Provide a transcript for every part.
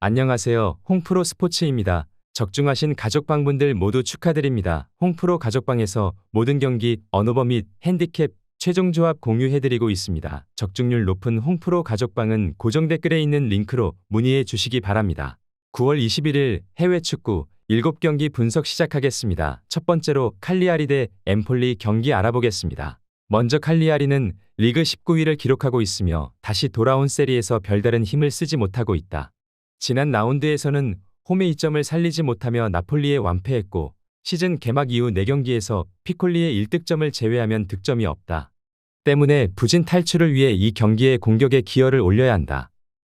안녕하세요. 홍프로 스포츠입니다. 적중하신 가족방분들 모두 축하드립니다. 홍프로 가족방에서 모든 경기, 언오버 및 핸디캡, 최종 조합 공유해드리고 있습니다. 적중률 높은 홍프로 가족방은 고정 댓글에 있는 링크로 문의해 주시기 바랍니다. 9월 21일 해외 축구 7경기 분석 시작하겠습니다. 첫 번째로 칼리아리 대 엠폴리 경기 알아보겠습니다. 먼저 칼리아리는 리그 19위를 기록하고 있으며 다시 돌아온 세리에서 별다른 힘을 쓰지 못하고 있다. 지난 라운드에서는 홈의 이점을 살리지 못하며 나폴리에 완패했고 시즌 개막 이후 4경기에서 피콜리의 1득점을 제외하면 득점이 없다. 때문에 부진 탈출을 위해 이 경기에 공격에 기여를 올려야 한다.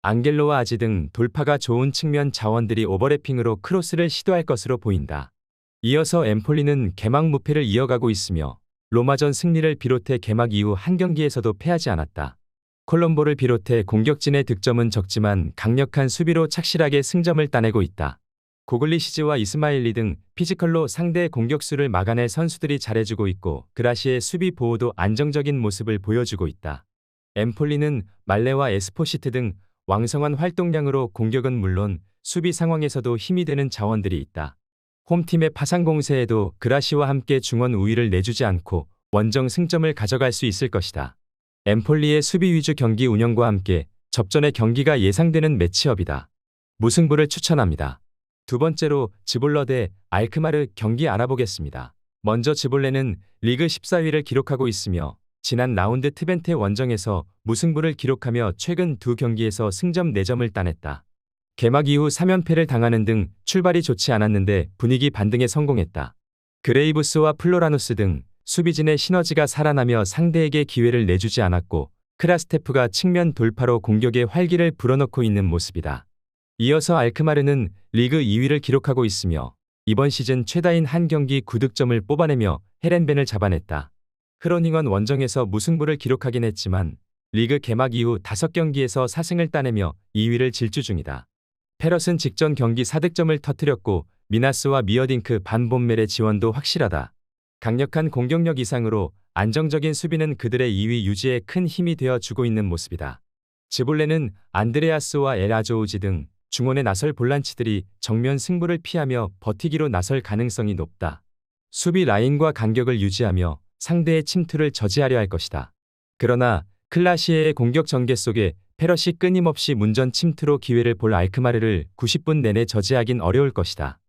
앙겔로와 아지 등 돌파가 좋은 측면 자원들이 오버래핑으로 크로스를 시도할 것으로 보인다. 이어서 엠폴리는 개막 무패를 이어가고 있으며 로마전 승리를 비롯해 개막 이후 한 경기에서도 패하지 않았다. 콜롬보를 비롯해 공격진의 득점은 적지만 강력한 수비로 착실하게 승점을 따내고 있다. 고글리시즈와 이스마일리 등 피지컬로 상대의 공격수를 막아낼 선수들이 잘해주고 있고 그라시의 수비 보호도 안정적인 모습을 보여주고 있다. 엠폴리는 말레와 에스포시트 등 왕성한 활동량으로 공격은 물론 수비 상황에서도 힘이 되는 자원들이 있다. 홈팀의 파상 공세에도 그라시와 함께 중원 우위를 내주지 않고 원정 승점을 가져갈 수 있을 것이다. 엠폴리의 수비 위주 경기 운영과 함께 접전의 경기가 예상되는 매치업이다. 무승부를 추천합니다. 두 번째로 지볼러 대 알크마르 경기 알아보겠습니다. 먼저 지볼레는 리그 14위를 기록하고 있으며 지난 라운드 트벤테 원정에서 무승부를 기록하며 최근 두 경기에서 승점 4점을 따냈다. 개막 이후 3연패를 당하는 등 출발이 좋지 않았는데 분위기 반등에 성공했다. 그레이브스와 플로라누스 등 수비진의 시너지가 살아나며 상대에게 기회를 내주지 않았고 크라스테프가 측면 돌파로 공격의 활기를 불어넣고 있는 모습이다. 이어서 알크마르는 리그 2위를 기록하고 있으며 이번 시즌 최다인 한 경기 9득점을 뽑아내며 헤렌벤을 잡아냈다. 크로닝원 원정에서 무승부를 기록하긴 했지만 리그 개막 이후 5경기에서 4승을 따내며 2위를 질주 중이다. 페럿은 직전 경기 4득점을 터뜨렸고 미나스와 미어딩크 반 본멜의 지원도 확실하다. 강력한 공격력 이상으로 안정적인 수비는 그들의 2위 유지에 큰 힘이 되어주고 있는 모습이다. 지볼레는 안드레아스와 엘 아조우지 등 중원에 나설 볼란치들이 정면 승부를 피하며 버티기로 나설 가능성이 높다. 수비 라인과 간격을 유지하며 상대의 침투를 저지하려 할 것이다. 그러나 클라시에의 공격 전개 속에 페럿이 끊임없이 문전 침투로 기회를 볼 알크마르를 90분 내내 저지하긴 어려울 것이다.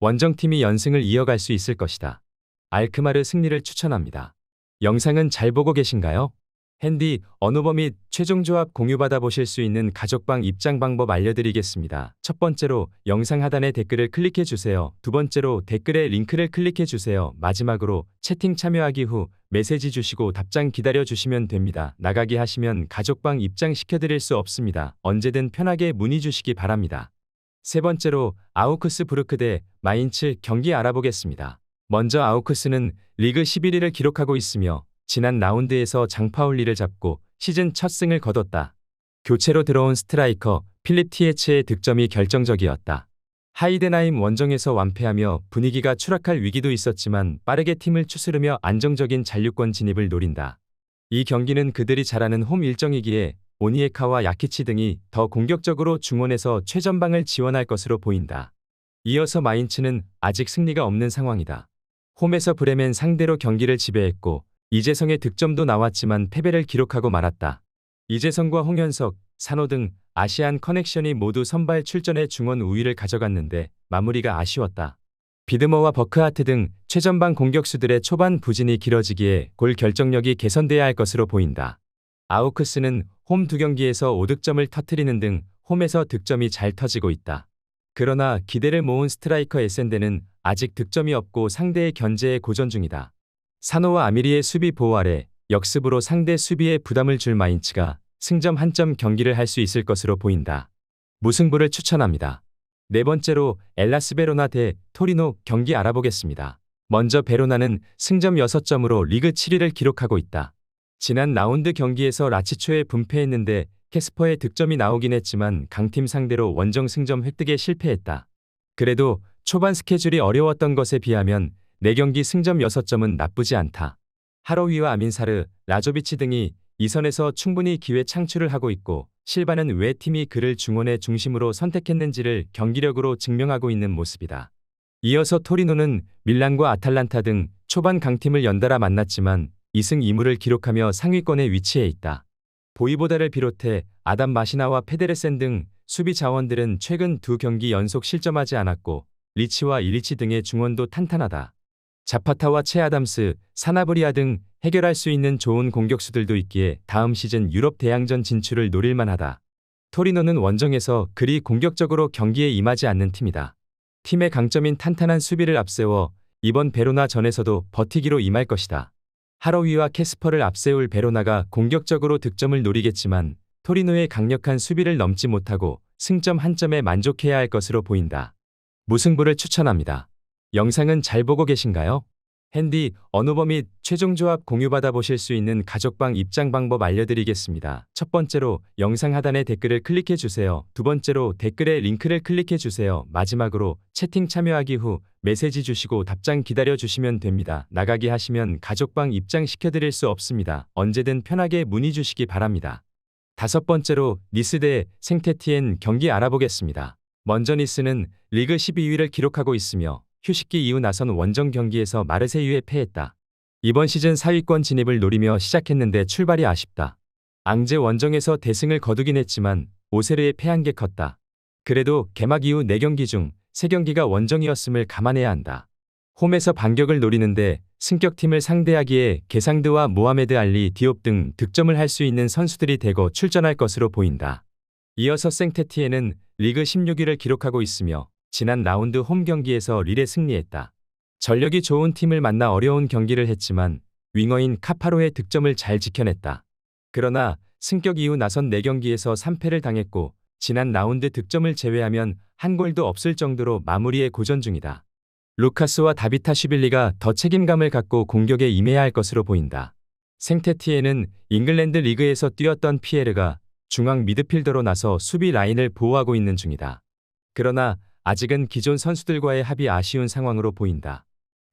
원정팀이 연승을 이어갈 수 있을 것이다. 알크마르 승리를 추천합니다. 영상은 잘 보고 계신가요? 핸디, 언오버 및 최종 조합 공유받아 보실 수 있는 가족방 입장 방법 알려드리겠습니다. 첫 번째로 영상 하단에 댓글을 클릭해 주세요. 두 번째로 댓글에 링크를 클릭해 주세요. 마지막으로 채팅 참여하기 후 메시지 주시고 답장 기다려 주시면 됩니다. 나가기 하시면 가족방 입장 시켜드릴 수 없습니다. 언제든 편하게 문의 주시기 바랍니다. 세 번째로 아우크스부르크 대 마인츠 경기 알아보겠습니다. 먼저 아우크스는 리그 11위를 기록하고 있으며 지난 라운드에서 장파울리를 잡고 시즌 첫 승을 거뒀다. 교체로 들어온 스트라이커 필립 티에츠의 득점이 결정적이었다. 하이덴하임 원정에서 완패하며 분위기가 추락할 위기도 있었지만 빠르게 팀을 추스르며 안정적인 잔류권 진입을 노린다. 이 경기는 그들이 잘하는 홈 일정이기에 오니에카와 야키치 등이 더 공격적으로 중원에서 최전방을 지원할 것으로 보인다. 이어서 마인츠는 아직 승리가 없는 상황이다. 홈에서 브레멘 상대로 경기를 지배했고 이재성의 득점도 나왔지만 패배를 기록하고 말았다. 이재성과 홍현석, 산호 등 아시안 커넥션이 모두 선발 출전해 중원 우위를 가져갔는데 마무리가 아쉬웠다. 비드머와 버크하트 등 최전방 공격수들의 초반 부진이 길어지기에 골 결정력이 개선돼야 할 것으로 보인다. 아우크스는 홈 2경기에서 5득점을 터뜨리는 등 홈에서 득점이 잘 터지고 있다. 그러나 기대를 모은 스트라이커 에센데는 아직 득점이 없고 상대의 견제에 고전 중이다. 산호와 아미리의 수비 보호 아래 역습으로 상대 수비에 부담을 줄 마인츠가 승점 1점 경기를 할 수 있을 것으로 보인다. 무승부를 추천합니다. 네 번째로 엘라스 베로나 대 토리노 경기 알아보겠습니다. 먼저 베로나는 승점 6점으로 리그 7위를 기록하고 있다. 지난 라운드 경기에서 라치초에 분패했는데 캐스퍼의 득점이 나오긴 했지만 강팀 상대로 원정 승점 획득에 실패했다. 그래도 초반 스케줄이 어려웠던 것에 비하면 4경기 승점 6점은 나쁘지 않다. 하로위와 아민사르, 라조비치 등이 이 선에서 충분히 기회 창출을 하고 있고 실바는 왜 팀이 그를 중원의 중심으로 선택했는지를 경기력으로 증명하고 있는 모습이다. 이어서 토리노는 밀란과 아탈란타 등 초반 강팀을 연달아 만났지만 2승 2무를 기록하며 상위권에 위치해 있다. 보이보다를 비롯해 아담 마시나와 페데레센 등 수비 자원들은 최근 2경기 연속 실점하지 않았고 리치와 일리치 등의 중원도 탄탄하다. 자파타와 채 아담스, 사나브리아 등 해결할 수 있는 좋은 공격수들도 있기에 다음 시즌 유럽 대항전 진출을 노릴만하다. 토리노는 원정에서 그리 공격적으로 경기에 임하지 않는 팀이다. 팀의 강점인 탄탄한 수비를 앞세워 이번 베로나 전에서도 버티기로 임할 것이다. 하러위와 캐스퍼를 앞세울 베로나가 공격적으로 득점을 노리겠지만 토리노의 강력한 수비를 넘지 못하고 승점 한 점에 만족해야 할 것으로 보인다. 무승부를 추천합니다. 영상은 잘 보고 계신가요? 핸디, 언어버 및 최종 조합 공유받아 보실 수 있는 가족방 입장 방법 알려드리겠습니다. 첫 번째로 영상 하단에 댓글을 클릭해 주세요. 두 번째로 댓글에 링크를 클릭해 주세요. 마지막으로 채팅 참여하기 후 메시지 주시고 답장 기다려 주시면 됩니다. 나가기 하시면 가족방 입장 시켜드릴 수 없습니다. 언제든 편하게 문의 주시기 바랍니다. 다섯 번째로 니스 대 생테티엔 경기 알아보겠습니다. 먼저 니스는 리그 12위를 기록하고 있으며 휴식기 이후 나선 원정 경기에서 마르세유에 패했다. 이번 시즌 4위권 진입을 노리며 시작했는데 출발이 아쉽다. 앙제 원정에서 대승을 거두긴 했지만 오세르에 패한 게 컸다. 그래도 개막 이후 4경기 중 3경기가 원정이었음을 감안해야 한다. 홈에서 반격을 노리는데 승격팀을 상대하기에 게상드와 모하메드 알리 디옵 등 득점을 할 수 있는 선수들이 대거 출전할 것으로 보인다. 이어서 생테티에는 리그 16위를 기록하고 있으며 지난 라운드 홈 경기에서 릴에 승리했다. 전력이 좋은 팀을 만나 어려운 경기를 했지만 윙어인 카파로의 득점을 잘 지켜냈다. 그러나 승격 이후 나선 4경기에서 3패를 당했고 지난 라운드 득점을 제외하면 한 골도 없을 정도로 마무리에 고전 중이다. 루카스와 다비타슈빌리가 더 책임감을 갖고 공격에 임해야 할 것으로 보인다. 생테티에는 잉글랜드 리그에서 뛰었던 피에르가 중앙 미드필더로 나서 수비 라인을 보호하고 있는 중이다. 그러나 아직은 기존 선수들과의 합이 아쉬운 상황으로 보인다.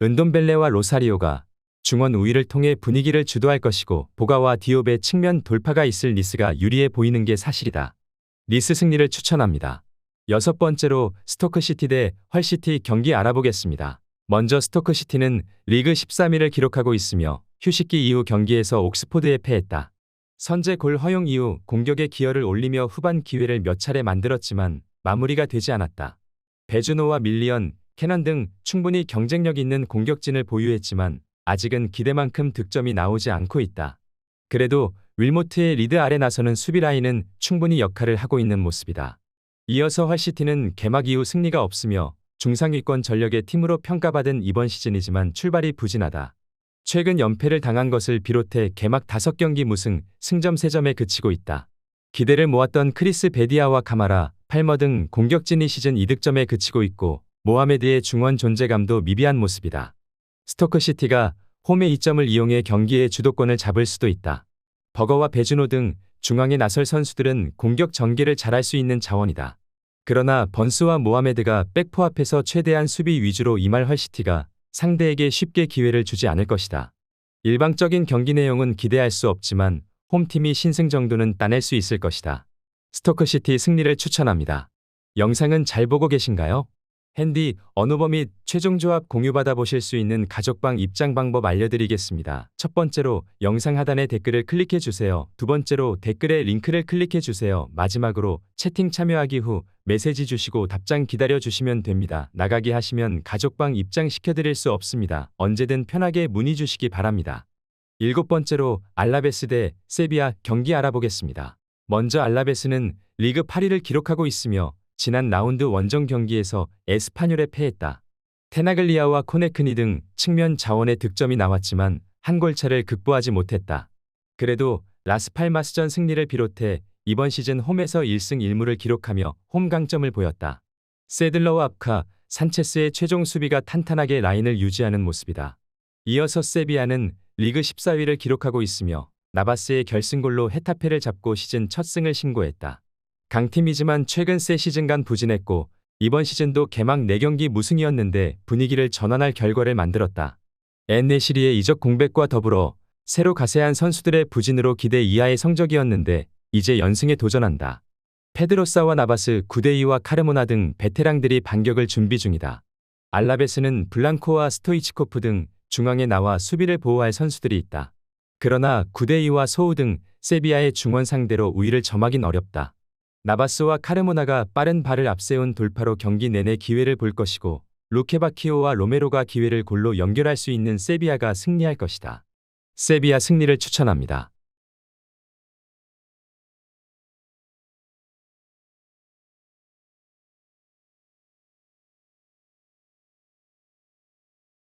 은돔벨레와 로사리오가 중원 우위를 통해 분위기를 주도할 것이고 보가와 디옵의 측면 돌파가 있을 니스가 유리해 보이는 게 사실이다. 니스 승리를 추천합니다. 여섯 번째로 스토크시티 대 헐시티 경기 알아보겠습니다. 먼저 스토크시티는 리그 13위를 기록하고 있으며 휴식기 이후 경기에서 옥스포드에 패했다. 선제 골 허용 이후 공격에 기여를 올리며 후반 기회를 몇 차례 만들었지만 마무리가 되지 않았다. 베주노와 밀리언, 캐넌 등 충분히 경쟁력 있는 공격진을 보유했지만 아직은 기대만큼 득점이 나오지 않고 있다. 그래도 윌모트의 리드 아래 나서는 수비 라인은 충분히 역할을 하고 있는 모습이다. 이어서 헐시티는 개막 이후 승리가 없으며 중상위권 전력의 팀으로 평가받은 이번 시즌이지만 출발이 부진하다. 최근 연패를 당한 것을 비롯해 개막 5경기 무승, 승점 3점에 그치고 있다. 기대를 모았던 크리스 베디아와 카마라, 팔머 등 공격진이 시즌 2득점에 그치고 있고 모하메드의 중원 존재감도 미비한 모습이다. 스토크시티가 홈의 이점을 이용해 경기의 주도권을 잡을 수도 있다. 버거와 베주노 등 중앙에 나설 선수들은 공격 전개를 잘할 수 있는 자원이다. 그러나 번스와 모하메드가 백포 앞에서 최대한 수비 위주로 임할 헐시티가 상대에게 쉽게 기회를 주지 않을 것이다. 일방적인 경기 내용은 기대할 수 없지만 홈팀이 신승 정도는 따낼 수 있을 것이다. 스토크시티 승리를 추천합니다. 영상은 잘 보고 계신가요? 핸디, 언어버 및 최종 조합 공유받아 보실 수 있는 가족방 입장 방법 알려드리겠습니다. 첫 번째로 영상 하단에 댓글을 클릭해 주세요. 두 번째로 댓글에 링크를 클릭해 주세요. 마지막으로 채팅 참여하기 후 메시지 주시고 답장 기다려 주시면 됩니다. 나가기 하시면 가족방 입장 시켜드릴 수 없습니다. 언제든 편하게 문의 주시기 바랍니다. 일곱 번째로 알라베스 대 세비야 경기 알아보겠습니다. 먼저 알라베스는 리그 8위를 기록하고 있으며 지난 라운드 원정 경기에서 에스파뇰에 패했다. 테나글리아와 코네크니 등 측면 자원의 득점이 나왔지만 한 골차를 극복하지 못했다. 그래도 라스팔마스전 승리를 비롯해 이번 시즌 홈에서 1승 1무를 기록하며 홈 강점을 보였다. 세들러와 압카, 산체스의 최종 수비가 탄탄하게 라인을 유지하는 모습이다. 이어서 세비야는 리그 14위를 기록하고 있으며 나바스의 결승골로 헤타페를 잡고 시즌 첫 승을 신고했다. 강팀이지만 최근 새 시즌간 부진했고 이번 시즌도 개막 4경기 무승이었는데 분위기를 전환할 결과를 만들었다. 엔네시리의 이적 공백과 더불어 새로 가세한 선수들의 부진으로 기대 이하의 성적이었는데 이제 연승에 도전한다. 페드로사와 나바스, 구데이와 카르모나 등 베테랑들이 반격을 준비 중이다. 알라베스는 블랑코와 스토이치코프 등 중앙에 나와 수비를 보호할 선수들이 있다. 그러나 구데이와 소우 등 세비야의 중원 상대로 우위를 점하긴 어렵다. 나바스와 카르모나가 빠른 발을 앞세운 돌파로 경기 내내 기회를 볼 것이고 루케바키오와 로메로가 기회를 골로 연결할 수 있는 세비야가 승리할 것이다. 세비야 승리를 추천합니다.